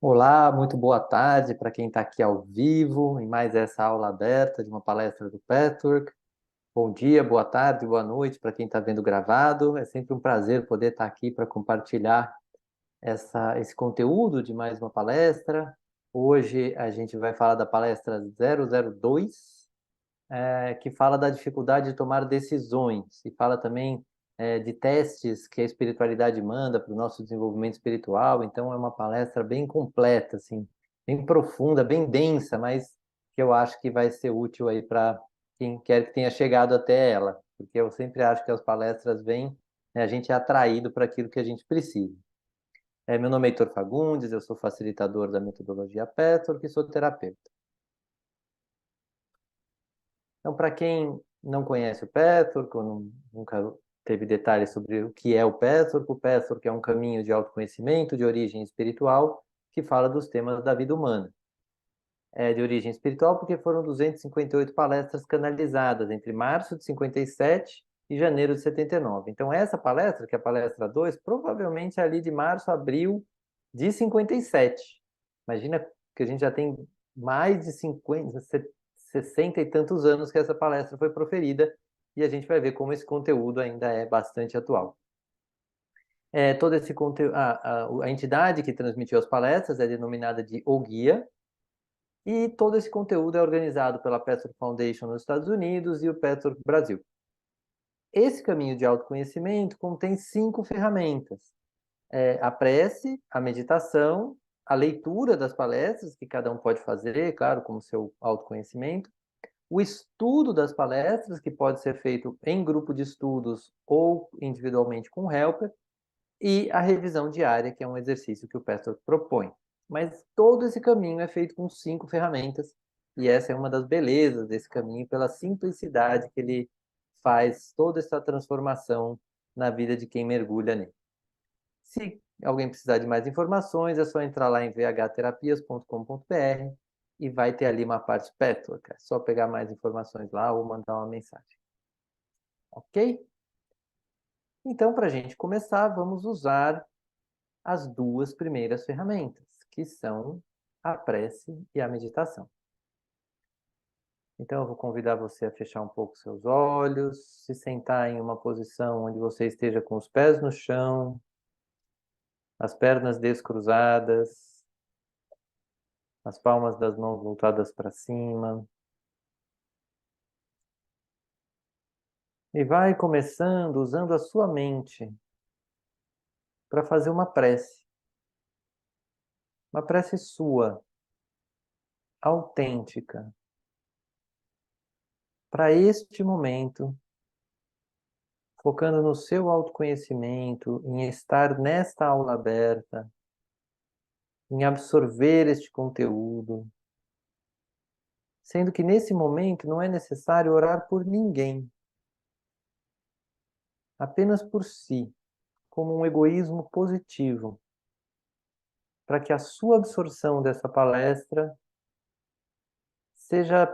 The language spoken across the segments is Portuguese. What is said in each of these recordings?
Olá, muito boa tarde para quem está aqui ao vivo em mais essa aula aberta de uma palestra do Petwork. Bom dia, boa tarde, boa noite para quem está vendo gravado. É sempre um prazer poder estar aqui para compartilhar esse conteúdo de mais uma palestra. Hoje a gente vai falar da palestra 002, que fala da dificuldade de tomar decisões e fala também de testes que a espiritualidade manda para o nosso desenvolvimento espiritual. Então é uma palestra bem completa, assim, bem profunda, bem densa, mas que eu acho que vai ser útil aí para quem quer que tenha chegado até ela, porque eu sempre acho que as palestras vêm, né, a gente é atraído para aquilo que a gente precisa. Meu nome é Heitor Fagundes, eu sou facilitador da metodologia Petwork e sou terapeuta. Então, para quem não conhece o Petwork ou nunca teve detalhes sobre o que é o Petwork é um caminho de autoconhecimento de origem espiritual que fala dos temas da vida humana. É de origem espiritual porque foram 258 palestras canalizadas entre março de 57 e janeiro de 79. Então, essa palestra, que é a palestra 2, provavelmente é ali de março a abril de 57. Imagina que a gente já tem mais de 50, 60 e tantos anos que essa palestra foi proferida e a gente vai ver como esse conteúdo ainda é bastante atual. Todo esse conteúdo, a entidade que transmitiu as palestras é denominada de O Guia, e todo esse conteúdo é organizado pela Petro Foundation nos Estados Unidos e o Petro Brasil. Esse caminho de autoconhecimento contém 5 ferramentas: a prece, a meditação, a leitura das palestras, que cada um pode fazer, claro, como seu autoconhecimento, o estudo das palestras, que pode ser feito em grupo de estudos ou individualmente com o helper, e a revisão diária, que é um exercício que o Pastor propõe. Mas todo esse caminho é feito com 5 ferramentas, e essa é uma das belezas desse caminho, pela simplicidade que ele faz toda essa transformação na vida de quem mergulha nele. Se alguém precisar de mais informações, é só entrar lá em vhterapias.com.br e vai ter ali uma parte Petwork. É só pegar mais informações lá ou mandar uma mensagem. Ok? Então, para a gente começar, vamos usar as 2 primeiras ferramentas, que são a prece e a meditação. Então, eu vou convidar você a fechar um pouco seus olhos, se sentar em uma posição onde você esteja com os pés no chão, as pernas descruzadas, as palmas das mãos voltadas para cima. E vai começando usando a sua mente para fazer uma prece sua, autêntica, para este momento, focando no seu autoconhecimento, em estar nesta aula aberta, em absorver este conteúdo, sendo que nesse momento não é necessário orar por ninguém, apenas por si, como um egoísmo positivo, para que a sua absorção dessa palestra seja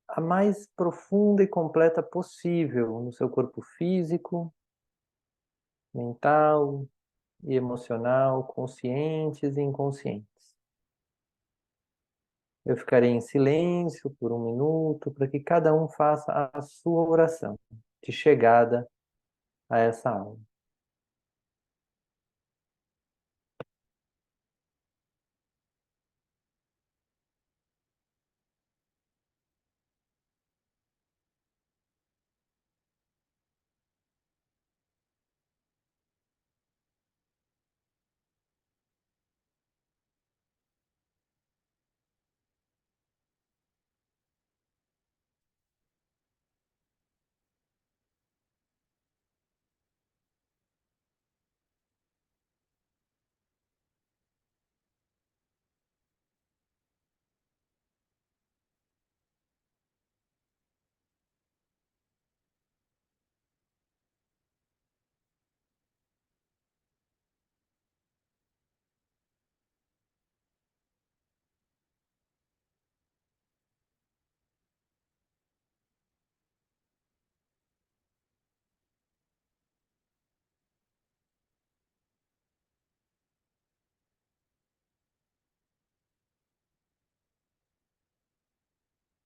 a mais profunda e completa possível no seu corpo físico, mental e emocional, conscientes e inconscientes. Eu ficarei em silêncio por 1 minuto para que cada um faça a sua oração de chegada a essa aula.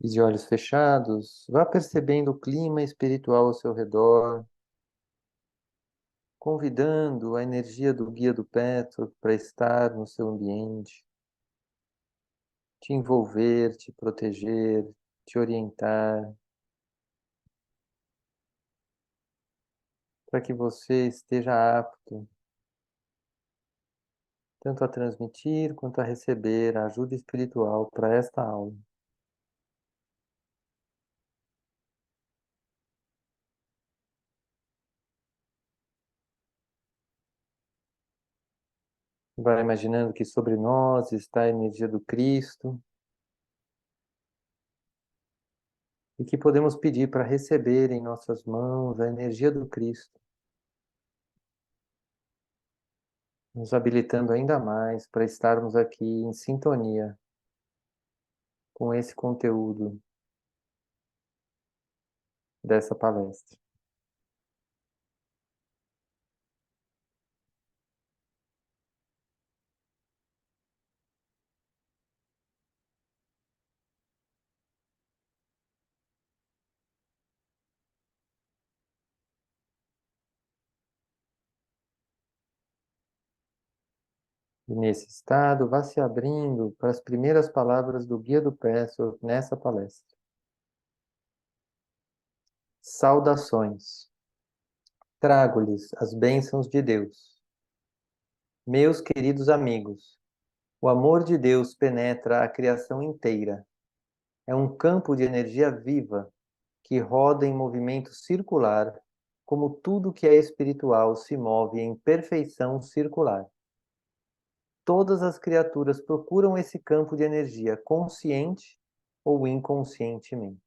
E de olhos fechados, vá percebendo o clima espiritual ao seu redor, convidando a energia do guia do Petro para estar no seu ambiente, te envolver, te proteger, te orientar, para que você esteja apto tanto a transmitir quanto a receber a ajuda espiritual para esta aula. Vai imaginando que sobre nós está a energia do Cristo e que podemos pedir para receber em nossas mãos a energia do Cristo, nos habilitando ainda mais para estarmos aqui em sintonia com esse conteúdo dessa palestra. E nesse estado, vá se abrindo para as primeiras palavras do Guia do Péssaro nessa palestra. Saudações. Trago-lhes as bênçãos de Deus. Meus queridos amigos, o amor de Deus penetra a criação inteira. É um campo de energia viva que roda em movimento circular, como tudo que é espiritual se move em perfeição circular. Todas as criaturas procuram esse campo de energia consciente ou inconscientemente.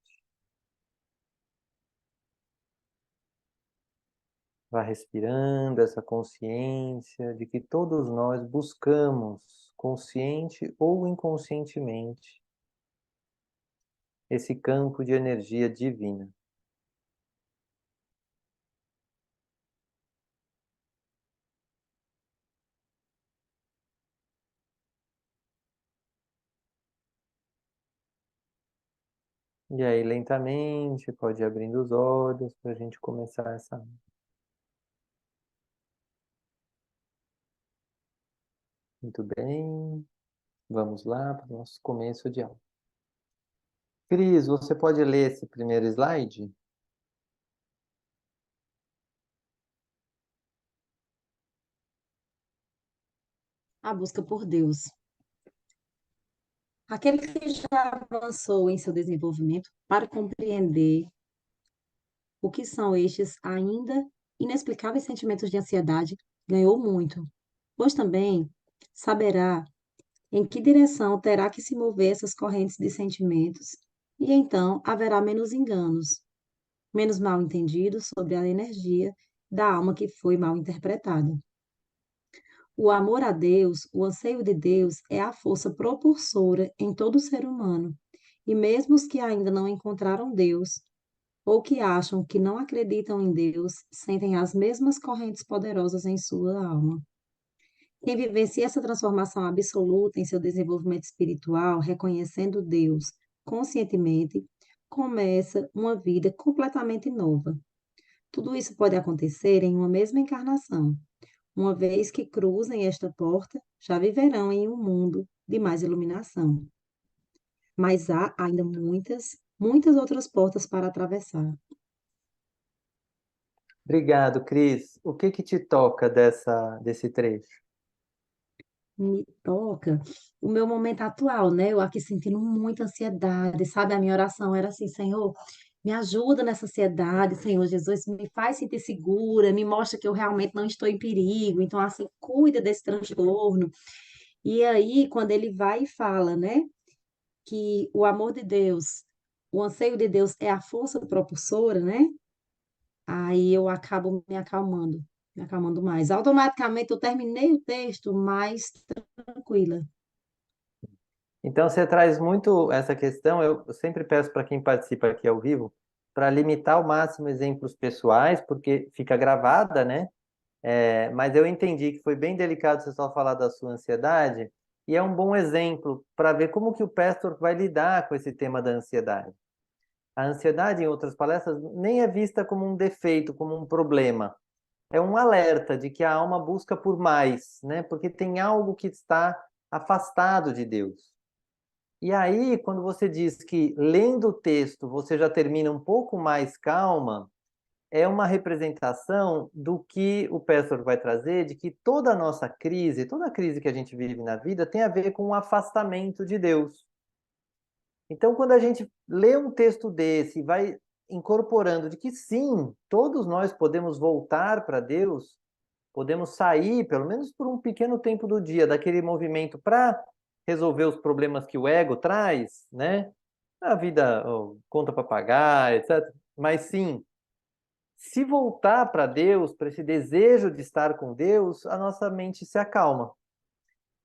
Vá respirando essa consciência de que todos nós buscamos, consciente ou inconscientemente, esse campo de energia divina. E aí, lentamente, pode ir abrindo os olhos para a gente começar essa. Muito bem. Vamos lá para o nosso começo de aula. Cris, você pode ler esse primeiro slide? A busca por Deus. Aquele que já avançou em seu desenvolvimento para compreender o que são estes ainda inexplicáveis sentimentos de ansiedade, ganhou muito, pois também saberá em que direção terá que se mover essas correntes de sentimentos, e então haverá menos enganos, menos mal-entendidos sobre a energia da alma que foi mal interpretada. O amor a Deus, o anseio de Deus, é a força propulsora em todo ser humano. E mesmo os que ainda não encontraram Deus, ou que acham que não acreditam em Deus, sentem as mesmas correntes poderosas em sua alma. Quem vivencia essa transformação absoluta em seu desenvolvimento espiritual, reconhecendo Deus conscientemente, começa uma vida completamente nova. Tudo isso pode acontecer em uma mesma encarnação. Uma vez que cruzem esta porta, já viverão em um mundo de mais iluminação. Mas há ainda muitas, muitas outras portas para atravessar. Obrigado, Cris. O que que te toca desse trecho? Me toca o meu momento atual, né? Eu aqui sentindo muita ansiedade, sabe? A minha oração era assim, Senhor, me ajuda nessa ansiedade, Senhor Jesus, me faz sentir segura, me mostra que eu realmente não estou em perigo. Então, assim, cuida desse transtorno. E aí, quando ele vai e fala, né? Que o amor de Deus, o anseio de Deus é a força propulsora, né? Aí eu acabo me acalmando mais. Automaticamente eu terminei o texto mais tranquila. Então, você traz muito essa questão. Eu sempre peço para quem participa aqui ao vivo para limitar ao máximo exemplos pessoais, porque fica gravada, né? Mas eu entendi que foi bem delicado você só falar da sua ansiedade, e é um bom exemplo para ver como que o pastor vai lidar com esse tema da ansiedade. A ansiedade, em outras palestras, nem é vista como um defeito, como um problema. É um alerta de que a alma busca por mais, né? Porque tem algo que está afastado de Deus. E aí, quando você diz que lendo o texto você já termina um pouco mais calma, é uma representação do que o pastor vai trazer, de que toda a nossa crise, toda a crise que a gente vive na vida tem a ver com o afastamento de Deus. Então, quando a gente lê um texto desse e vai incorporando de que sim, todos nós podemos voltar para Deus, podemos sair, pelo menos por um pequeno tempo do dia, daquele movimento para resolver os problemas que o ego traz, né? A vida, conta para pagar, etc. Mas sim, se voltar para Deus, para esse desejo de estar com Deus, a nossa mente se acalma.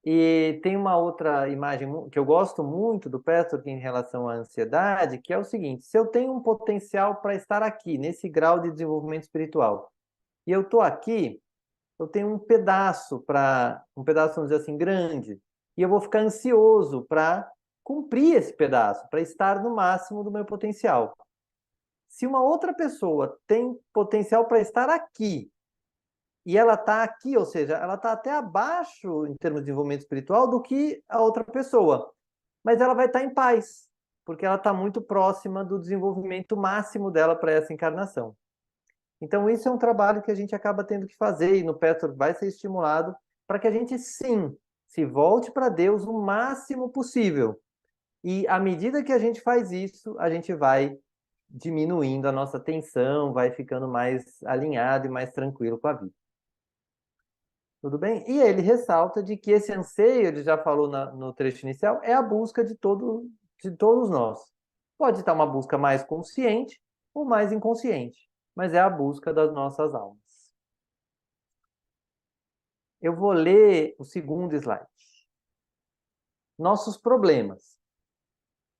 E tem uma outra imagem que eu gosto muito do Pastor em relação à ansiedade, que é o seguinte: se eu tenho um potencial para estar aqui, nesse grau de desenvolvimento espiritual, e eu estou aqui, eu tenho um pedaço, vamos dizer assim, grande, e eu vou ficar ansioso para cumprir esse pedaço, para estar no máximo do meu potencial. Se uma outra pessoa tem potencial para estar aqui, e ela está aqui, ou seja, ela está até abaixo em termos de desenvolvimento espiritual do que a outra pessoa, mas ela vai estar em paz, porque ela está muito próxima do desenvolvimento máximo dela para essa encarnação. Então, isso é um trabalho que a gente acaba tendo que fazer, e no Petro vai ser estimulado para que a gente, sim, se volte para Deus o máximo possível. E à medida que a gente faz isso, a gente vai diminuindo a nossa tensão, vai ficando mais alinhado e mais tranquilo com a vida. Tudo bem? E ele ressalta de que esse anseio, ele já falou no trecho inicial, é a busca de todos nós. Pode estar uma busca mais consciente ou mais inconsciente, mas é a busca das nossas almas. Eu vou ler o segundo slide. Nossos problemas.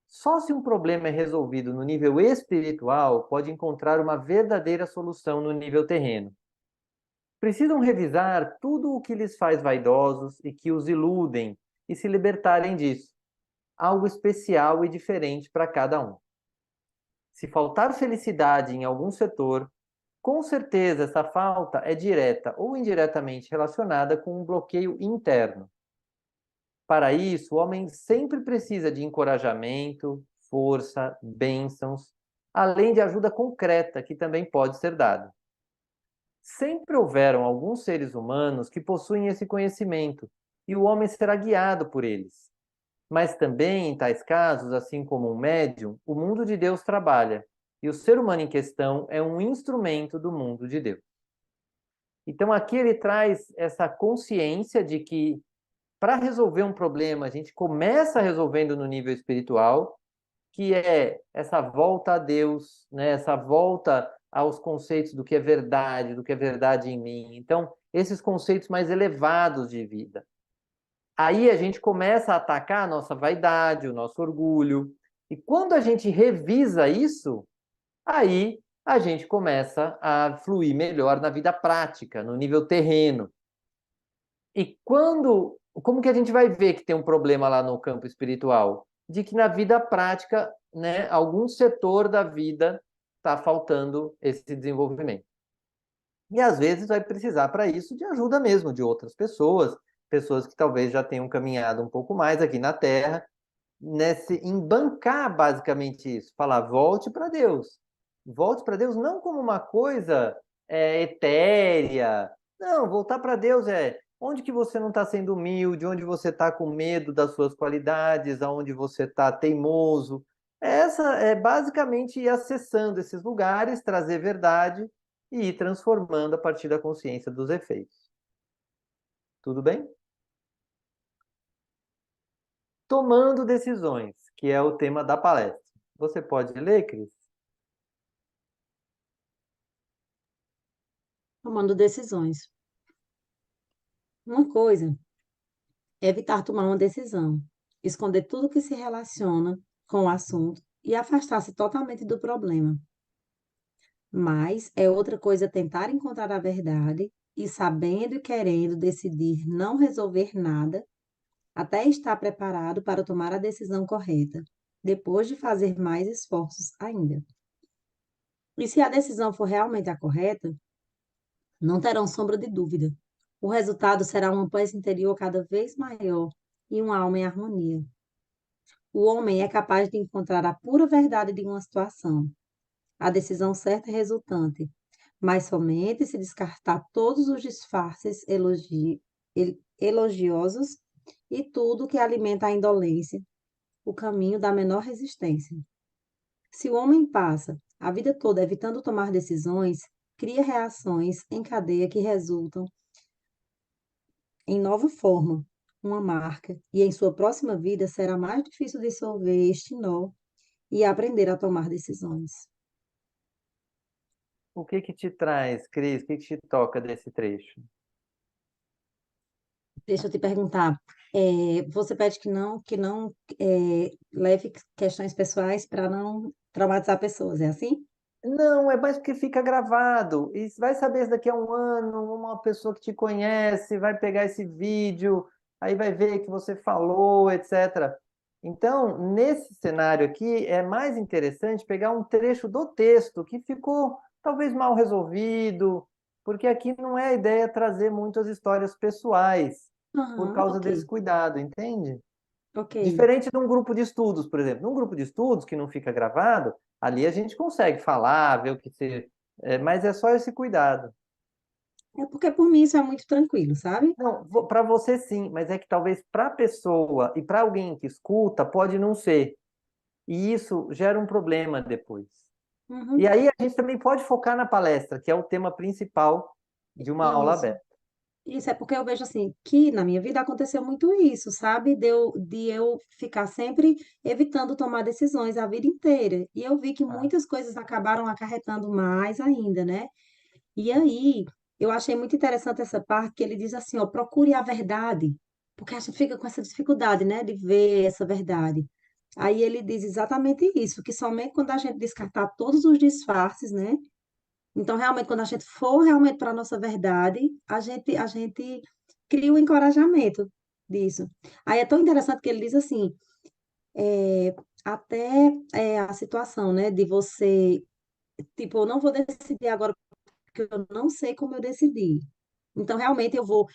Só se um problema é resolvido no nível espiritual, pode encontrar uma verdadeira solução no nível terreno. Precisam revisar tudo o que lhes faz vaidosos e que os iludem e se libertarem disso. Algo especial e diferente para cada um. Se faltar felicidade em algum setor, com certeza essa falta é direta ou indiretamente relacionada com um bloqueio interno. Para isso, o homem sempre precisa de encorajamento, força, bênçãos, além de ajuda concreta que também pode ser dada. Sempre houveram alguns seres humanos que possuem esse conhecimento, e o homem será guiado por eles. Mas também, em tais casos, assim como um médium, o mundo de Deus trabalha, e o ser humano em questão é um instrumento do mundo de Deus. Então, aqui ele traz essa consciência de que, para resolver um problema, a gente começa resolvendo no nível espiritual, que é essa volta a Deus, né? Essa volta aos conceitos do que é verdade, do que é verdade em mim. Então, esses conceitos mais elevados de vida. Aí a gente começa a atacar a nossa vaidade, o nosso orgulho. E quando a gente revisa isso, aí a gente começa a fluir melhor na vida prática, no nível terreno. E como que a gente vai ver que tem um problema lá no campo espiritual? De que na vida prática, né, algum setor da vida está faltando esse desenvolvimento. E às vezes vai precisar para isso de ajuda mesmo de outras pessoas, pessoas que talvez já tenham caminhado um pouco mais aqui na Terra, em bancar basicamente isso, falar volte para Deus. Volte para Deus não como uma coisa etérea. Não, voltar para Deus é onde que você não está sendo humilde, onde você está com medo das suas qualidades, aonde você está teimoso. Essa é basicamente ir acessando esses lugares, trazer verdade e ir transformando a partir da consciência dos efeitos. Tudo bem? Tomando decisões, que é o tema da palestra. Você pode ler, Cris? Tomando decisões. Uma coisa é evitar tomar uma decisão, esconder tudo que se relaciona com o assunto e afastar-se totalmente do problema. Mas é outra coisa tentar encontrar a verdade e, sabendo e querendo decidir não resolver nada, até estar preparado para tomar a decisão correta, depois de fazer mais esforços ainda. E se a decisão for realmente a correta, não terão sombra de dúvida. O resultado será uma paz interior cada vez maior e uma alma em harmonia. O homem é capaz de encontrar a pura verdade de uma situação, a decisão certa e resultante, mas somente se descartar todos os disfarces elogiosos e tudo que alimenta a indolência, o caminho da menor resistência. Se o homem passa a vida toda evitando tomar decisões, cria reações em cadeia que resultam em nova forma, uma marca, e em sua próxima vida será mais difícil dissolver este nó e aprender a tomar decisões. O que que te traz, Cris? O que que te toca desse trecho? Deixa eu te perguntar, você pede que não leve questões pessoais para não traumatizar pessoas, é assim? Não, é mais porque fica gravado. E vai saber se daqui a um ano, uma pessoa que te conhece vai pegar esse vídeo, aí vai ver que você falou, etc. Então, nesse cenário aqui, é mais interessante pegar um trecho do texto que ficou talvez mal resolvido, porque aqui não é a ideia trazer muitas histórias pessoais, por Aham, causa ok, desse cuidado, entende? ok. Diferente de um grupo de estudos, por exemplo. Num grupo de estudos que não fica gravado, ali a gente consegue falar, ver o que se. Mas é só esse cuidado. É porque por mim isso é muito tranquilo, sabe? Não, para você sim, mas é que talvez para a pessoa e para alguém que escuta, pode não ser. E isso gera um problema depois. E Uhum, aí a gente também pode focar na palestra, que é o tema principal de uma aula isso. aberta. Isso é porque eu vejo assim que na minha vida aconteceu muito isso, sabe? De eu ficar sempre evitando tomar decisões a vida inteira. E eu vi que Ah, muitas coisas acabaram acarretando mais ainda, né? E aí, eu achei muito interessante essa parte que ele diz assim, ó, procure a verdade, porque a gente fica com essa dificuldade, né, de ver essa verdade. Aí ele diz exatamente isso, que somente quando a gente descartar todos os disfarces, né? Então, realmente, quando a gente for realmente para a nossa verdade, a gente cria o encorajamento disso. Aí é tão interessante que ele diz assim, é, até a situação, né, de você, tipo, eu não vou decidir agora porque eu não sei como eu decidi. Então, realmente, eu vou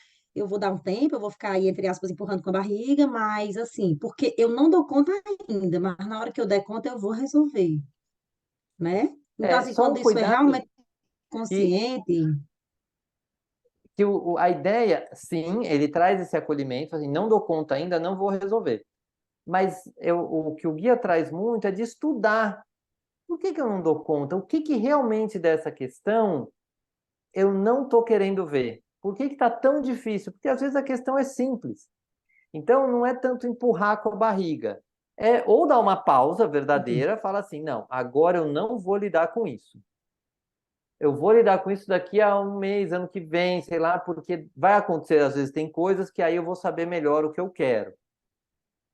dar um tempo, eu vou ficar aí, entre aspas, empurrando com a barriga, mas assim, porque eu não dou conta ainda, mas na hora que eu der conta, eu vou resolver, né? Então, assim, só quando um isso é cuidado realmente que, consciente, que a ideia, sim, ele traz esse acolhimento, assim, não dou conta ainda, não vou resolver. Mas o que o guia traz muito é de estudar. Por que que eu não dou conta? O que que realmente dessa questão eu não estou querendo ver? Por que que está tão difícil? Porque às vezes a questão é simples. Então não é tanto empurrar com a barriga. É ou dar uma pausa verdadeira, fala assim, não, agora eu não vou lidar com isso. Eu vou lidar com isso daqui a um mês, ano que vem, sei lá, porque vai acontecer, às vezes tem coisas que aí eu vou saber melhor o que eu quero.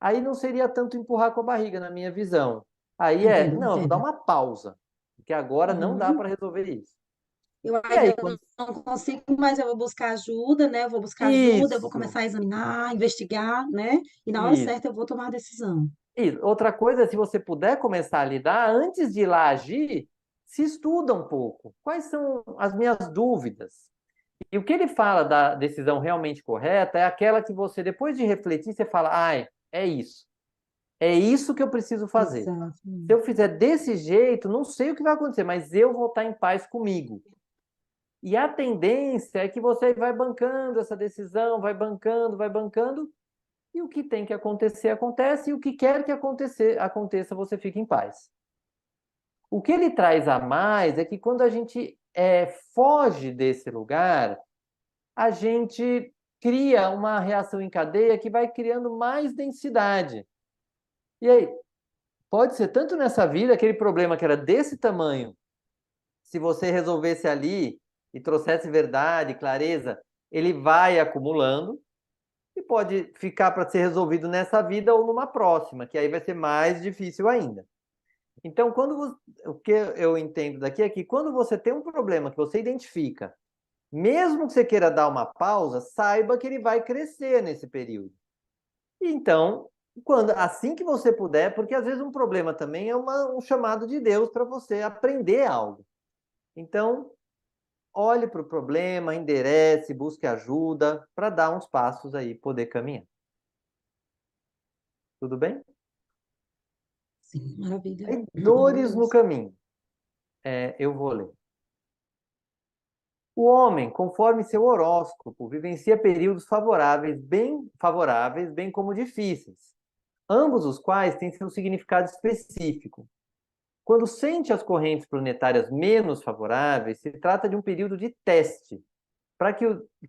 Aí não seria tanto empurrar com a barriga, na minha visão. Aí entendo, não, eu vou dar entendo. uma pausa, porque agora não dá Uhum. para resolver isso. Eu E ainda aí, quando. não consigo, mas eu vou buscar ajuda, né? Eu vou buscar ajuda, eu vou Isso, começar a examinar, investigar, né? E na hora isso, certa eu vou tomar a decisão. isso. Outra coisa, se você puder começar a lidar, antes de ir lá agir, se estuda um pouco. Quais são as minhas dúvidas? E o que ele fala da decisão realmente correta é aquela que você, depois de refletir, você fala, ai, é isso. É isso que eu preciso fazer. Exato. Se eu fizer desse jeito, não sei o que vai acontecer, mas eu vou estar em paz comigo. E a tendência é que você vai bancando essa decisão, vai bancando, e o que tem que acontecer, acontece, e o que quer que aconteça, você fica em paz. O que ele traz a mais é que quando a gente foge desse lugar, a gente cria uma reação em cadeia que vai criando mais densidade. E aí, pode ser tanto nessa vida, aquele problema que era desse tamanho, se você resolvesse ali e trouxesse verdade, clareza, ele vai acumulando e pode ficar para ser resolvido nessa vida ou numa próxima, que aí vai ser mais difícil ainda. Então, o que eu entendo daqui é que quando você tem um problema que você identifica, mesmo que você queira dar uma pausa, saiba que ele vai crescer nesse período. Então, assim que você puder, porque às vezes um problema também é um chamado de Deus para você aprender algo. Então, olhe para o problema, enderece, busque ajuda para dar uns passos aí, poder caminhar. Tudo bem? Sim, maravilha. Aí, dores no Maravilhoso. caminho. Eu vou ler. O homem, conforme seu horóscopo, vivencia períodos favoráveis, bem como difíceis, ambos os quais têm seu significado específico. Quando sente as correntes planetárias menos favoráveis, se trata de um período de teste,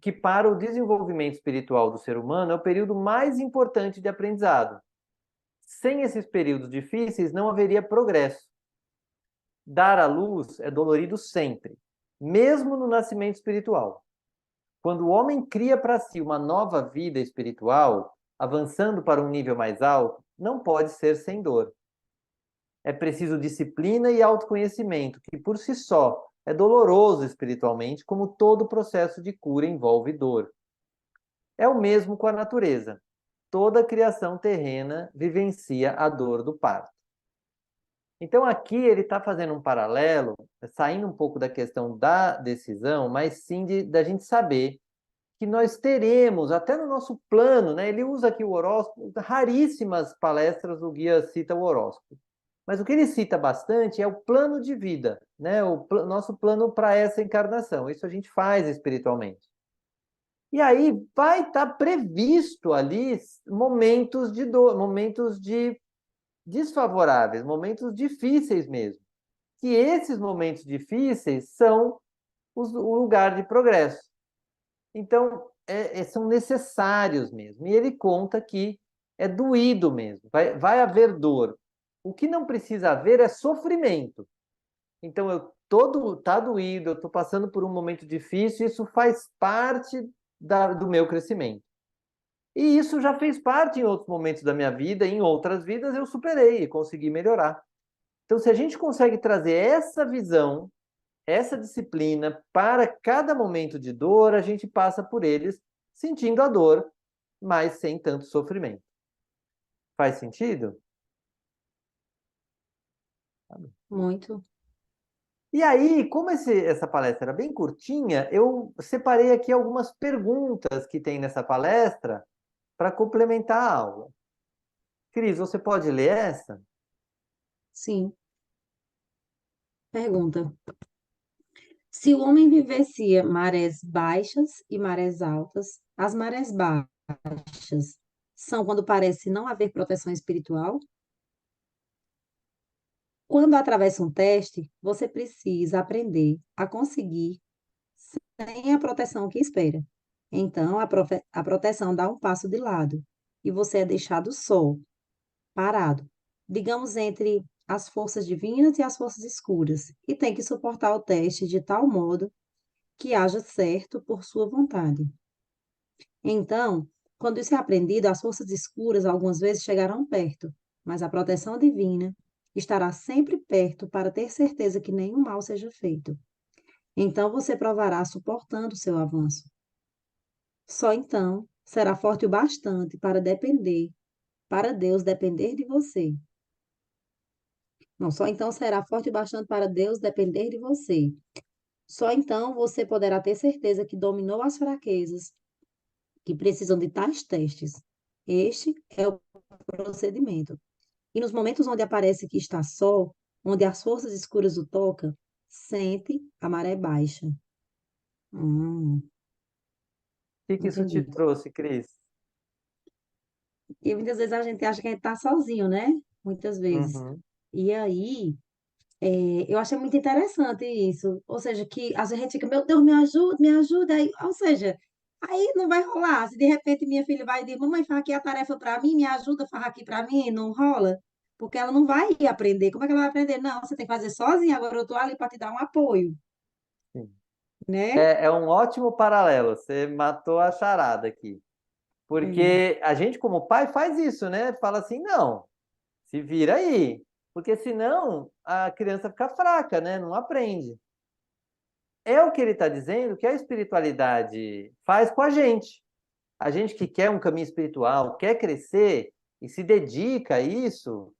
que para o desenvolvimento espiritual do ser humano é o período mais importante de aprendizado. Sem esses períodos difíceis, não haveria progresso. Dar à luz é dolorido sempre, mesmo no nascimento espiritual. Quando o homem cria para si uma nova vida espiritual, avançando para um nível mais alto, não pode ser sem dor. É preciso disciplina e autoconhecimento, que por si só é doloroso espiritualmente, como todo processo de cura envolve dor. É o mesmo com a natureza. Toda a criação terrena vivencia a dor do parto. Então, aqui ele está fazendo um paralelo, saindo um pouco da questão da decisão, mas sim da gente saber que nós teremos, até no nosso plano, né? Ele usa aqui o horóscopo, raríssimas palestras o guia cita o horóscopo. Mas o que ele cita bastante é o plano de vida, né? Nosso plano para essa encarnação. Isso a gente faz espiritualmente. E aí vai estar previsto ali momentos de dor, momentos de desfavoráveis, momentos difíceis mesmo. Que esses momentos difíceis são o lugar de progresso. Então, são necessários mesmo. E ele conta que é doído mesmo, vai haver dor. O que não precisa haver é sofrimento. Então, tá doído, eu estou passando por um momento difícil, isso faz parte do meu crescimento. E isso já fez parte em outros momentos da minha vida, em outras vidas eu superei e consegui melhorar. Então, se a gente consegue trazer essa visão, essa disciplina para cada momento de dor, a gente passa por eles sentindo a dor, mas sem tanto sofrimento. Faz sentido? Muito. E aí, como essa palestra era bem curtinha, eu separei aqui algumas perguntas que tem nessa palestra para complementar a aula. Cris, você pode ler essa? Sim. Pergunta. Se o homem vivencia marés baixas e marés altas, as marés baixas são quando parece não haver proteção espiritual? Quando atravessa um teste, você precisa aprender a conseguir sem a proteção que espera. Então, a proteção dá um passo de lado e você é deixado só, parado, digamos, entre as forças divinas e as forças escuras, e tem que suportar o teste de tal modo que haja certo por sua vontade. Então, quando isso é aprendido, as forças escuras algumas vezes chegarão perto, mas a proteção divina estará sempre perto para ter certeza que nenhum mal seja feito. Então você provará suportando o seu avanço. Só então será forte o bastante para Deus depender de você. Não, só então será forte o bastante para Deus depender de você. Só então você poderá ter certeza que dominou as fraquezas que precisam de tais testes. Este é o procedimento. E nos momentos onde aparece que está só, onde as forças escuras o tocam, sente a maré baixa. Hum, O que isso te entendi. trouxe, Cris? E muitas vezes a gente acha que a gente está sozinho, né? Muitas vezes. Uhum. E aí, eu achei muito interessante isso. Ou seja, que às vezes a gente fica, meu Deus, me ajuda, me ajuda. Aí, ou seja, aí não vai rolar. Se de repente minha filha vai dizer, mamãe, faz aqui a tarefa para mim, me ajuda, faz aqui para mim, não rola. Porque ela não vai aprender. Como é que ela vai aprender? Não, você tem que fazer sozinha, agora eu estou ali para te dar um apoio, Sim. né? É um ótimo paralelo, você matou a charada aqui. É, Porque a gente, como pai, faz isso, né? Fala assim, não, se vira aí. Porque senão a criança fica fraca, né? Não aprende. É o que ele está dizendo que a espiritualidade faz com a gente. a gente que quer um caminho espiritual, quer crescer e se dedica a isso,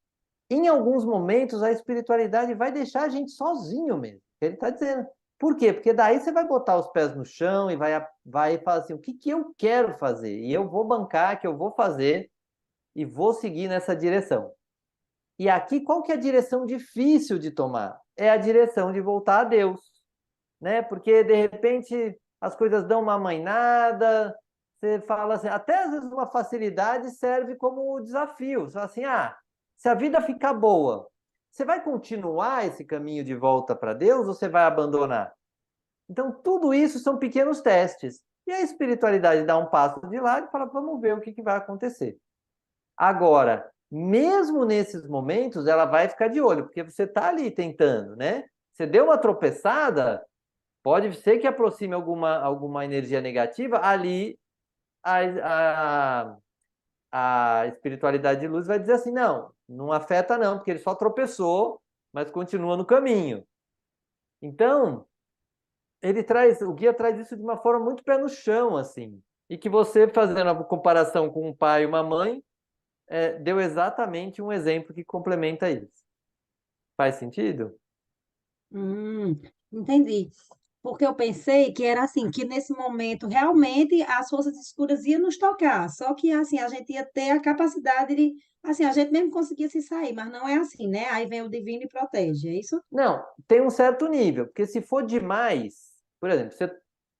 em alguns momentos a espiritualidade vai deixar a gente sozinho mesmo. Ele está dizendo. Por quê? Porque daí você vai botar os pés no chão e vai falar assim, o que eu quero fazer? E eu vou bancar, que eu vou fazer e vou seguir nessa direção. E aqui, qual que é a direção difícil de tomar? É a direção de voltar a Deus, né? Porque, de repente, as coisas dão uma amainada, você fala assim, até às vezes uma facilidade serve como desafio. Você fala assim, se a vida ficar boa, você vai continuar esse caminho de volta para Deus ou você vai abandonar? Então, tudo isso são pequenos testes. E a espiritualidade dá um passo de lado e fala, vamos ver o que vai acontecer. Agora, mesmo nesses momentos, ela vai ficar de olho, porque você está ali tentando, né? Você deu uma tropeçada, pode ser que aproxime alguma energia negativa, ali a, a espiritualidade de luz vai dizer assim, não afeta não, porque ele só tropeçou, mas continua no caminho. Então, o guia traz isso de uma forma muito pé no chão, assim, e que você, fazendo a comparação com um pai e uma mãe, deu exatamente um exemplo que complementa isso. Faz sentido? Entendi. Porque eu pensei que era assim, que nesse momento realmente as forças escuras iam nos tocar, só que assim, a gente ia ter a capacidade de, assim, a gente mesmo conseguia se sair, mas não é assim, né? Aí vem o divino e protege, é isso? Não, tem um certo nível, porque se for demais, por exemplo,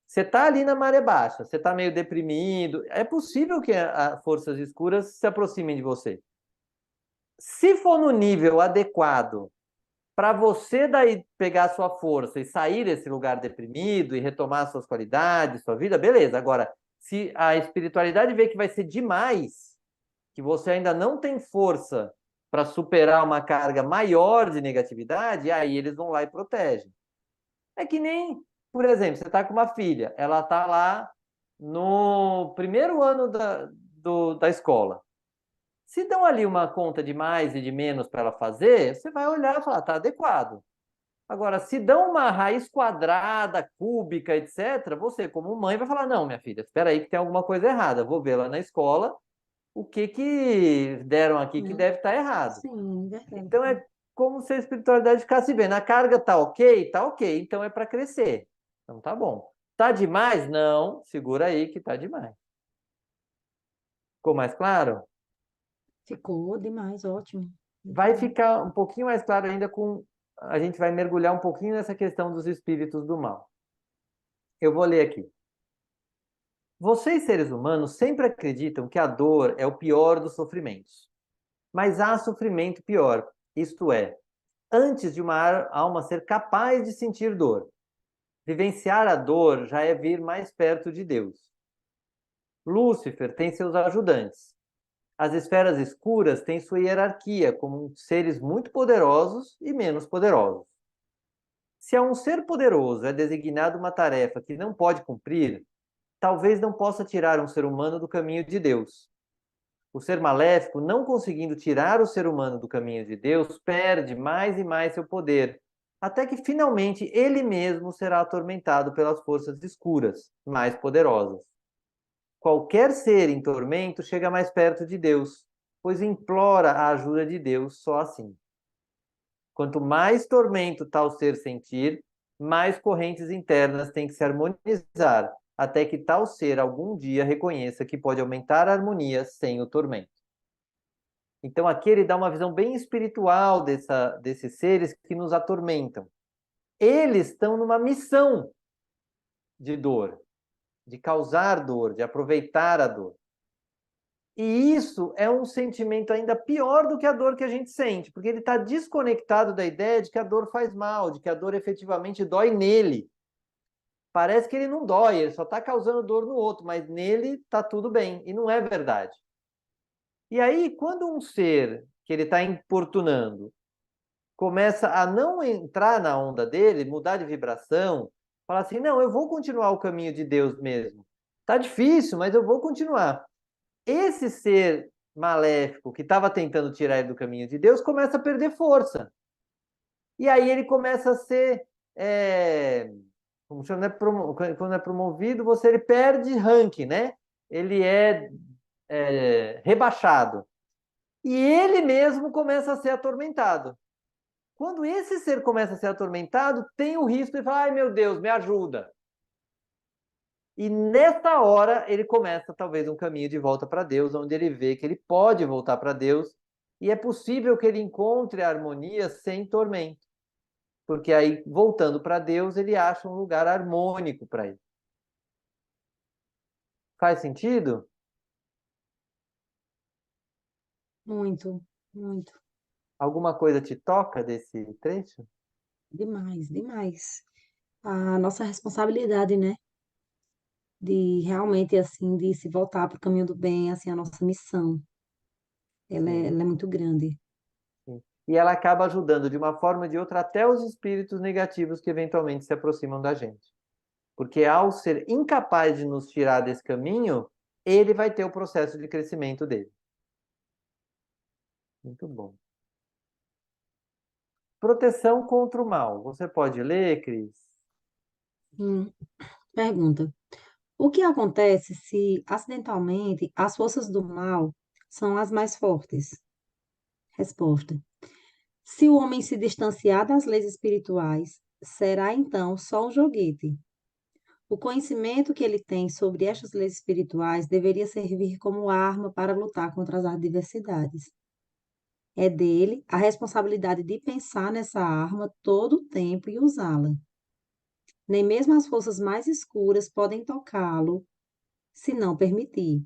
você está ali na maré baixa, você está meio deprimido, é possível que as forças escuras se aproximem de você. Se for no nível adequado para você daí pegar a sua força e sair desse lugar deprimido e retomar suas qualidades, sua vida, beleza. Agora, se a espiritualidade vê que vai ser demais, que você ainda não tem força para superar uma carga maior de negatividade, aí eles vão lá e protegem. É que nem, por exemplo, você está com uma filha, ela está lá no primeiro ano da escola. Se dão ali uma conta de mais e de menos para ela fazer, você vai olhar e falar, está adequado. Agora, se dão uma raiz quadrada, cúbica, etc., você, como mãe, vai falar: não, minha filha, espera aí que tem alguma coisa errada. Vou ver lá na escola o que deram aqui que Né? deve estar errado. Sim, verdade. Então, é como se a espiritualidade ficasse bem. A carga tá ok? Tá ok. Então, é para crescer. Então, tá bom. Tá demais? Não. Segura aí que tá demais. Ficou mais claro? Ficou demais, ótimo. Muito Vai bom. ficar um pouquinho mais claro ainda com. A gente vai mergulhar um pouquinho nessa questão dos espíritos do mal. Eu vou ler aqui. Vocês, seres humanos, sempre acreditam que a dor é o pior dos sofrimentos. Mas há sofrimento pior, isto é, antes de uma alma ser capaz de sentir dor. Vivenciar a dor já é vir mais perto de Deus. Lúcifer tem seus ajudantes. As esferas escuras têm sua hierarquia como seres muito poderosos e menos poderosos. Se a um ser poderoso é designada uma tarefa que não pode cumprir, talvez não possa tirar um ser humano do caminho de Deus. O ser maléfico, não conseguindo tirar o ser humano do caminho de Deus, perde mais e mais seu poder, até que finalmente ele mesmo será atormentado pelas forças escuras, mais poderosas. Qualquer ser em tormento chega mais perto de Deus, pois implora a ajuda de Deus só assim. Quanto mais tormento tal ser sentir, mais correntes internas tem que se harmonizar, até que tal ser algum dia reconheça que pode aumentar a harmonia sem o tormento. Então aqui ele dá uma visão bem espiritual desses seres que nos atormentam. Eles estão numa missão de dor, de causar dor, de aproveitar a dor. E isso é um sentimento ainda pior do que a dor que a gente sente, porque ele está desconectado da ideia de que a dor faz mal, de que a dor efetivamente dói nele. Parece que ele não dói, ele só está causando dor no outro, mas nele está tudo bem, e não é verdade. E aí, quando um ser que ele está importunando começa a não entrar na onda dele, mudar de vibração, falar assim, não, eu vou continuar o caminho de Deus mesmo. Tá difícil, mas eu vou continuar. Esse ser maléfico que estava tentando tirar ele do caminho de Deus começa a perder força. E aí ele começa a ser, como chama, quando é promovido, ele perde ranking, né? ele é rebaixado. E ele mesmo começa a ser atormentado. Quando esse ser começa a ser atormentado, tem o risco de falar, ai meu Deus, me ajuda. E nessa hora ele começa talvez um caminho de volta para Deus, onde ele vê que ele pode voltar para Deus e é possível que ele encontre a harmonia sem tormento. Porque aí, voltando para Deus, ele acha um lugar harmônico para ele. Faz sentido? Muito, muito. Alguma coisa te toca desse trecho? Demais, demais. A nossa responsabilidade, né? De realmente, assim, de se voltar para o caminho do bem, assim, a nossa missão. Sim, Ela é muito grande. sim. E ela acaba ajudando de uma forma ou de outra até os espíritos negativos que eventualmente se aproximam da gente. Porque ao ser incapaz de nos tirar desse caminho, ele vai ter o processo de crescimento dele. Muito bom. Proteção contra o mal. Você pode ler, Cris? Hum, Pergunta. O que acontece se, acidentalmente, as forças do mal são as mais fortes? Resposta. Se o homem se distanciar das leis espirituais, será então só um joguete. O conhecimento que ele tem sobre estas leis espirituais deveria servir como arma para lutar contra as adversidades. É dele a responsabilidade de pensar nessa arma todo o tempo e usá-la. Nem mesmo as forças mais escuras podem tocá-lo se não permitir.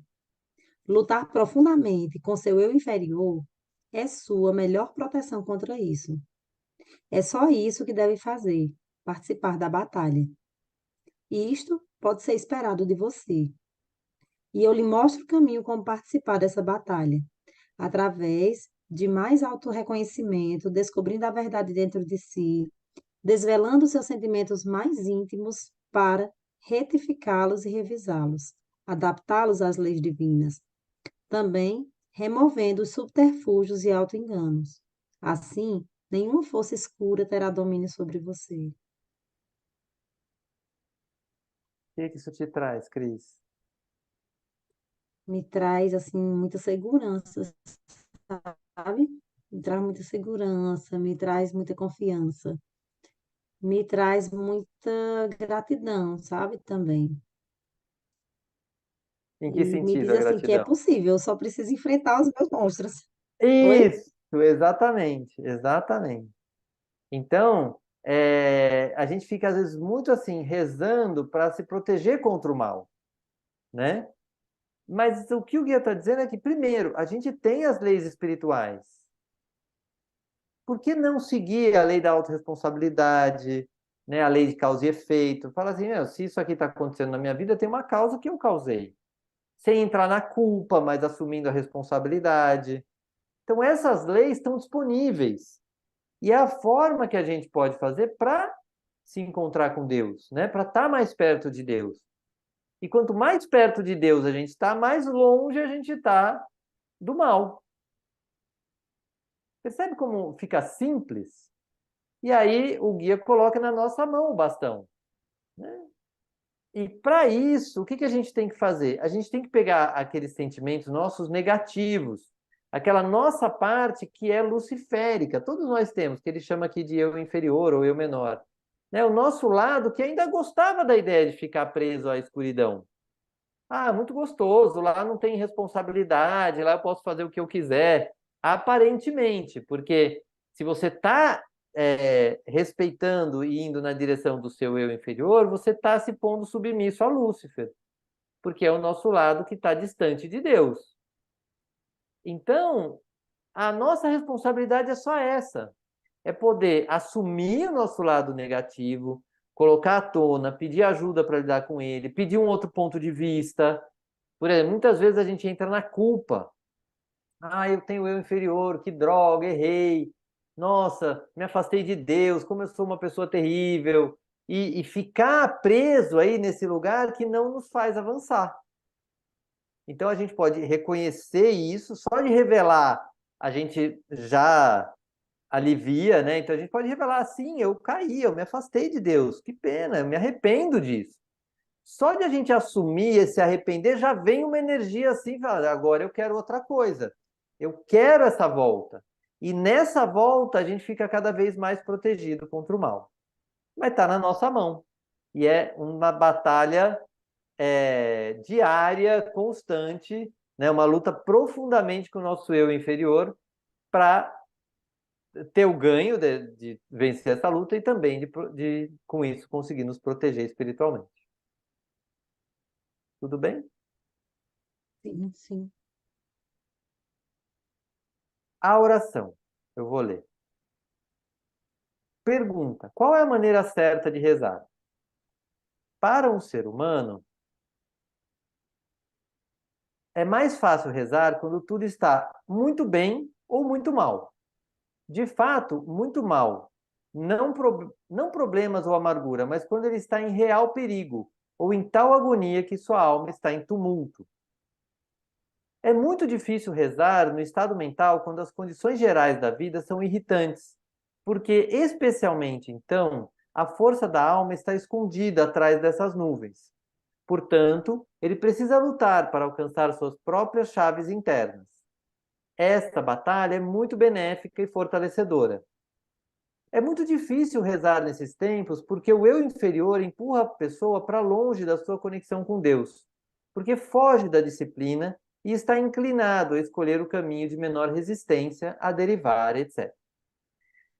Lutar profundamente com seu eu inferior é sua melhor proteção contra isso. É só isso que deve fazer, participar da batalha. E isto pode ser esperado de você. E eu lhe mostro o caminho como participar dessa batalha, através de mais autorreconhecimento, descobrindo a verdade dentro de si, desvelando seus sentimentos mais íntimos para retificá-los e revisá-los, adaptá-los às leis divinas. Também removendo os subterfúgios e autoenganos. Assim, nenhuma força escura terá domínio sobre você. O que isso te traz, Cris? Me traz, assim, muita segurança, sabe? Me traz muita segurança, me traz muita confiança, me traz muita gratidão, sabe? Também. Em que E me sentido diz a assim que é gratidão? possível, eu só preciso enfrentar os meus monstros. Oi? Isso, exatamente, exatamente. Então, a gente fica às vezes muito assim, rezando para se proteger contra o mal, né? Mas o que o guia está dizendo é que, primeiro, a gente tem as leis espirituais. Por que não seguir a lei da autorresponsabilidade, né? A lei de causa e efeito? Fala assim, meu, se isso aqui está acontecendo na minha vida, tem uma causa que eu causei. Sem entrar na culpa, mas assumindo a responsabilidade. Então, essas leis estão disponíveis. E é a forma que a gente pode fazer para se encontrar com Deus, né? Para estar mais perto de Deus. E quanto mais perto de Deus a gente está, mais longe a gente está do mal. Percebe como fica simples? E aí o guia coloca na nossa mão o bastão, né? E para isso, o que que a gente tem que fazer? A gente tem que pegar aqueles sentimentos nossos negativos, aquela nossa parte que é luciférica, todos nós temos, que ele chama aqui de eu inferior ou eu menor. Né? O nosso lado que ainda gostava da ideia de ficar preso à escuridão. Ah, muito gostoso, lá não tem responsabilidade, lá eu posso fazer o que eu quiser. Aparentemente, porque se você está respeitando e indo na direção do seu eu inferior, você está se pondo submisso a Lúcifer, porque é o nosso lado que está distante de Deus. Então, a nossa responsabilidade é só essa: é poder assumir o nosso lado negativo, colocar à tona, pedir ajuda para lidar com ele, pedir um outro ponto de vista. Por exemplo, muitas vezes a gente entra na culpa. Ah, eu tenho eu inferior, que droga, errei. Nossa, me afastei de Deus, como eu sou uma pessoa terrível. E ficar preso aí nesse lugar que não nos faz avançar. Então a gente pode reconhecer isso, só de revelar, a gente já alivia, né? Então a gente pode revelar assim, eu caí, eu me afastei de Deus, que pena, eu me arrependo disso. Só de a gente assumir e se arrepender, já vem uma energia assim, fala, agora eu quero outra coisa. Eu quero essa volta. E nessa volta a gente fica cada vez mais protegido contra o mal. Mas está na nossa mão. E é uma batalha diária, constante, né? Uma luta profundamente com o nosso eu inferior para ter o ganho de vencer essa luta e também com isso, conseguir nos proteger espiritualmente. Tudo bem? Sim, sim. A oração. Eu vou ler. Pergunta: qual é a maneira certa de rezar? Para um ser humano, é mais fácil rezar quando tudo está muito bem ou muito mal. De fato, muito mal. Não problemas ou amargura, mas quando ele está em real perigo ou em tal agonia que sua alma está em tumulto. É muito difícil rezar no estado mental quando as condições gerais da vida são irritantes, porque, especialmente então, a força da alma está escondida atrás dessas nuvens. Portanto, ele precisa lutar para alcançar suas próprias chaves internas. Esta batalha é muito benéfica e fortalecedora. É muito difícil rezar nesses tempos porque o eu inferior empurra a pessoa para longe da sua conexão com Deus, porque foge da disciplina e está inclinado a escolher o caminho de menor resistência, a derivar, etc.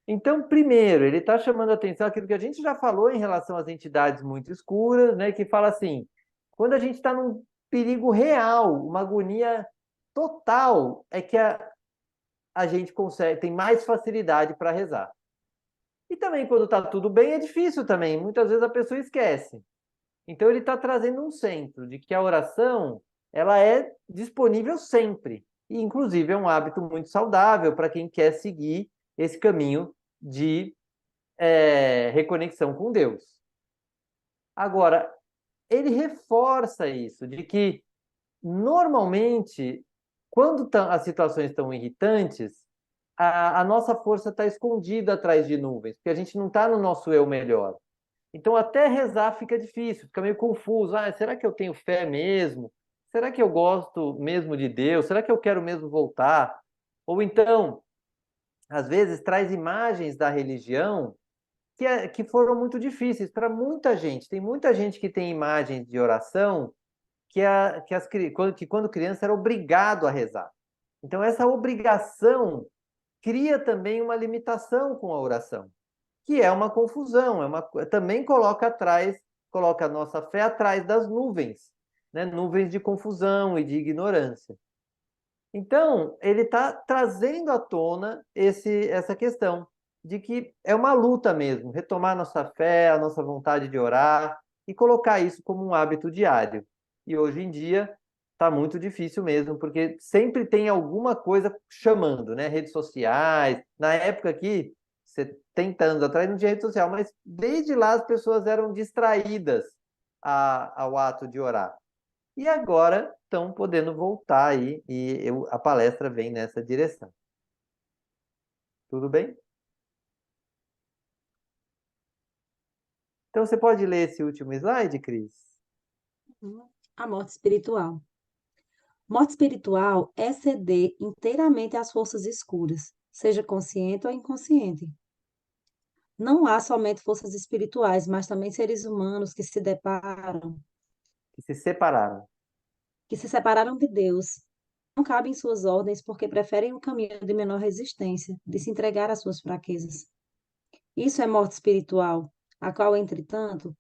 Então, primeiro, ele está chamando a atenção aquilo que a gente já falou em relação às entidades muito escuras, né, que fala assim, quando a gente está num perigo real, uma agonia total, é que a gente consegue, tem mais facilidade para rezar. E também, quando está tudo bem, é difícil também. Muitas vezes a pessoa esquece. Então, ele está trazendo um centro de que a oração ela é disponível sempre. E, inclusive, é um hábito muito saudável para quem quer seguir esse caminho de reconexão com Deus. Agora, ele reforça isso, de que, normalmente, quando as situações estão irritantes, a nossa força está escondida atrás de nuvens, porque a gente não está no nosso eu melhor. Então, até rezar fica difícil, fica meio confuso. Ah, será que eu tenho fé mesmo? Será que eu gosto mesmo de Deus? Será que eu quero mesmo voltar? Ou então, às vezes, traz imagens da religião que foram muito difíceis para muita gente. Tem muita gente que tem imagens de oração que quando criança era obrigado a rezar. Então, essa obrigação cria também uma limitação com a oração, que é uma confusão, também coloca a nossa fé atrás das nuvens, né? Nuvens de confusão e de ignorância. Então, ele está trazendo à tona essa questão de que é uma luta mesmo, retomar nossa fé, a nossa vontade de orar e colocar isso como um hábito diário. E hoje em dia está muito difícil mesmo, porque sempre tem alguma coisa chamando, né? Redes sociais. Na época aqui, 70 anos atrás, não tinha rede social, mas desde lá as pessoas eram distraídas ao ato de orar. E agora estão podendo voltar aí e a palestra vem nessa direção. Tudo bem? Então você pode ler esse último slide, Cris? A morte espiritual. Morte espiritual é ceder inteiramente às forças escuras, seja consciente ou inconsciente. Não há somente forças espirituais, mas também seres humanos Que se separaram. que se separaram de Deus. Não cabem em suas ordens porque preferem um caminho de menor resistência, de se entregar às suas fraquezas. Isso é morte espiritual, a qual, entretanto,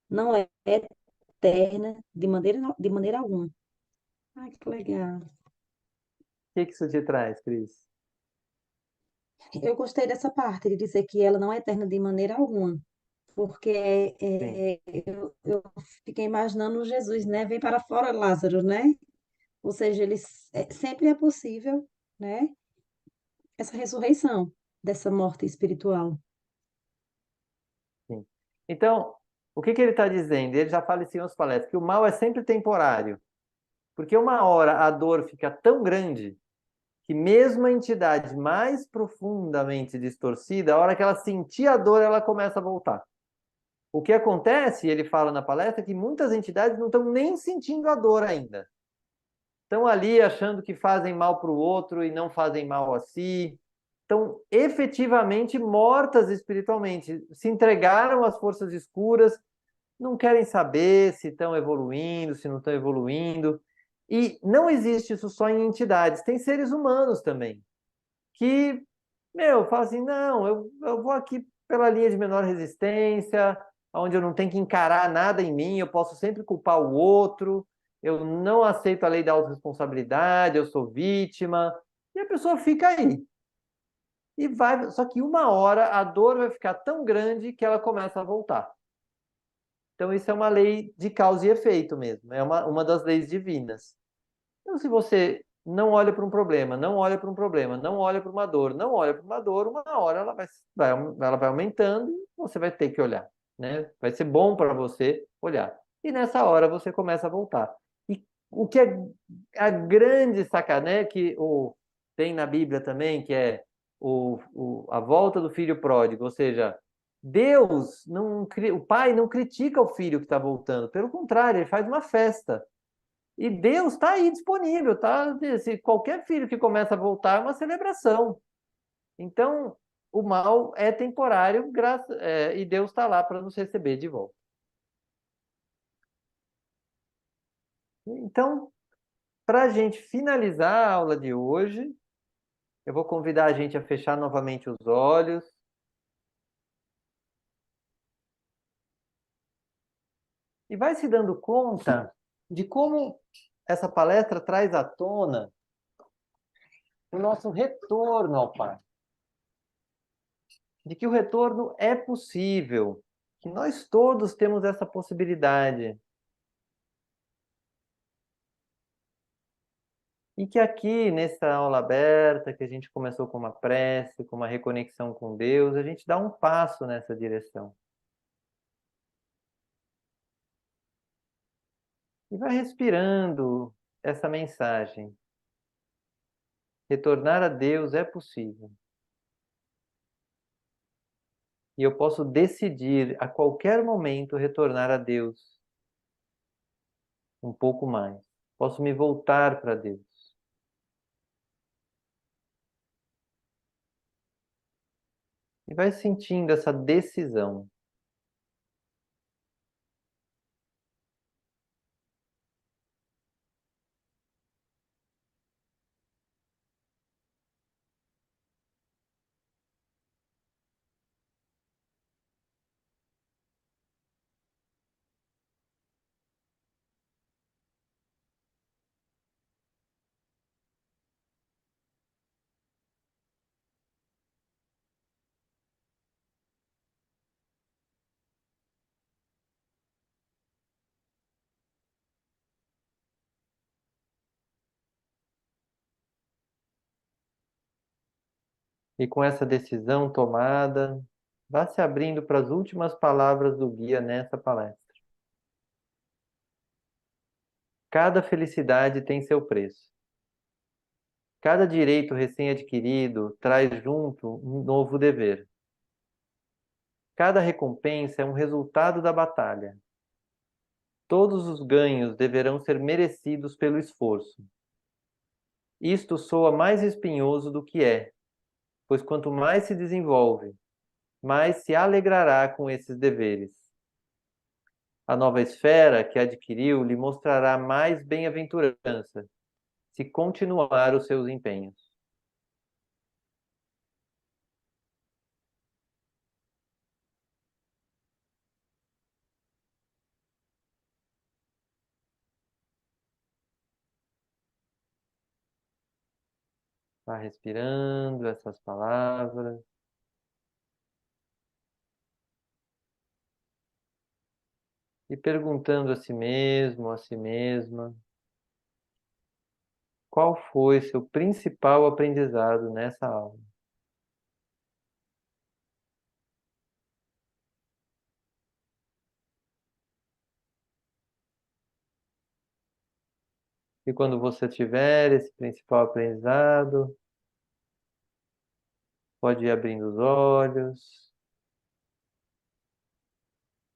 não é eterna de maneira alguma. Ai, que legal. Que isso te traz, Cris? Eu gostei dessa parte, de dizer que ela não é eterna de maneira alguma, porque Sim, eu fiquei imaginando Jesus, né? Vem para fora Lázaro, né? Ou seja, sempre é possível, né? Essa ressurreição dessa morte espiritual. sim. Então, o que ele está dizendo? Ele já fala em umas palestras, que o mal é sempre temporário. Porque uma hora a dor fica tão grande que mesmo a entidade mais profundamente distorcida, a hora que ela sentir a dor, ela começa a voltar. O que acontece, ele fala na palestra, é que muitas entidades não estão nem sentindo a dor ainda. Estão ali achando que fazem mal para o outro e não fazem mal a si. Estão efetivamente mortas espiritualmente. Se entregaram às forças escuras, não querem saber se estão evoluindo, se não estão evoluindo. E não existe isso só em entidades, tem seres humanos também, que, falam assim, não, eu vou aqui pela linha de menor resistência, onde eu não tenho que encarar nada em mim, eu posso sempre culpar o outro, eu não aceito a lei da autorresponsabilidade, eu sou vítima, e a pessoa fica aí. E vai, só que uma hora a dor vai ficar tão grande que ela começa a voltar. Então, isso é uma lei de causa e efeito mesmo, é uma das leis divinas. Então, se você não olha para um problema, não olha para um problema, não olha para uma dor, não olha para uma dor, uma hora ela vai aumentando e você vai ter que olhar, né? Vai ser bom para você olhar. E nessa hora você começa a voltar. E o que é a grande sacada, né? Tem na Bíblia também, que é a volta do filho pródigo, ou seja, Deus não, o pai não critica o filho que está voltando, pelo contrário, ele faz uma festa. E Deus está aí disponível, tá? Se qualquer filho que começa a voltar é uma celebração. Então, o mal é temporário, e Deus está lá para nos receber de volta. Então, para a gente finalizar a aula de hoje, eu vou convidar a gente a fechar novamente os olhos e vai se dando conta de como essa palestra traz à tona o nosso retorno ao Pai. De que o retorno é possível, que nós todos temos essa possibilidade. E que aqui, nessa aula aberta, que a gente começou com uma prece, com uma reconexão com Deus, a gente dá um passo nessa direção. E vai respirando essa mensagem. Retornar a Deus é possível. E eu posso decidir a qualquer momento retornar a Deus um pouco mais. Posso me voltar para Deus. E vai sentindo essa decisão. E com essa decisão tomada, vá se abrindo para as últimas palavras do guia nessa palestra. Cada felicidade tem seu preço. Cada direito recém-adquirido traz junto um novo dever. Cada recompensa é um resultado da batalha. Todos os ganhos deverão ser merecidos pelo esforço. Isto soa mais espinhoso do que é, pois quanto mais se desenvolve, mais se alegrará com esses deveres. A nova esfera que adquiriu lhe mostrará mais bem-aventurança, se continuar os seus empenhos. Vá respirando essas palavras e perguntando a si mesmo, a si mesma, qual foi seu principal aprendizado nessa aula? E quando você tiver esse principal aprendizado, pode ir abrindo os olhos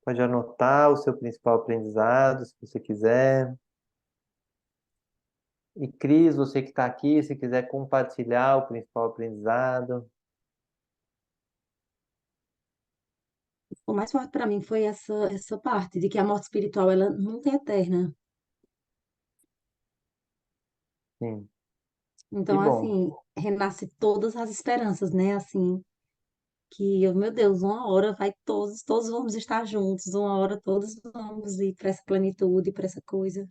Pode anotar o seu principal aprendizado, se você quiser. E Cris, você que está aqui, se quiser compartilhar o principal aprendizado. O mais forte para mim foi essa parte de que a morte espiritual ela nunca é eterna. Sim, que Então, bom. assim, renasce todas as esperanças, né? Assim, que, meu Deus, uma hora vai todos vamos estar juntos, uma hora todos vamos ir para essa plenitude, para essa coisa.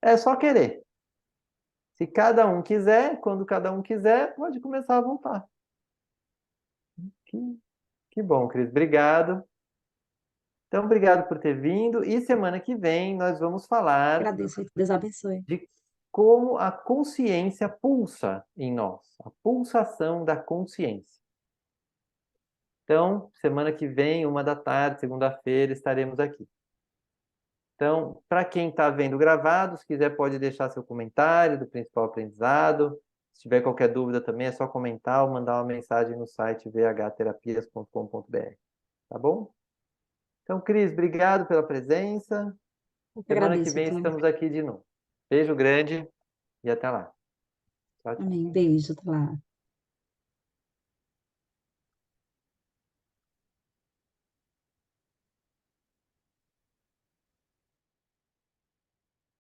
É só querer. Se cada um quiser, quando cada um quiser, pode começar a voltar. Que, que bom, Cris. Obrigado. Então, obrigado por ter vindo. E semana que vem nós vamos falar Agradeço, Deus abençoe. de como a consciência pulsa em nós, a pulsação da consciência. Então, semana que vem, 1 da tarde, segunda-feira, estaremos aqui. Então, para quem está vendo gravado, se quiser pode deixar seu comentário do principal aprendizado. Se tiver qualquer dúvida também é só comentar ou mandar uma mensagem no site vhterapias.com.br. Tá bom? Então, Cris, obrigado pela presença. Eu que Semana que agradeço, vem Ítalo. estamos aqui de novo. Beijo grande e até lá. Tchau, tchau. Amém. Beijo, até lá.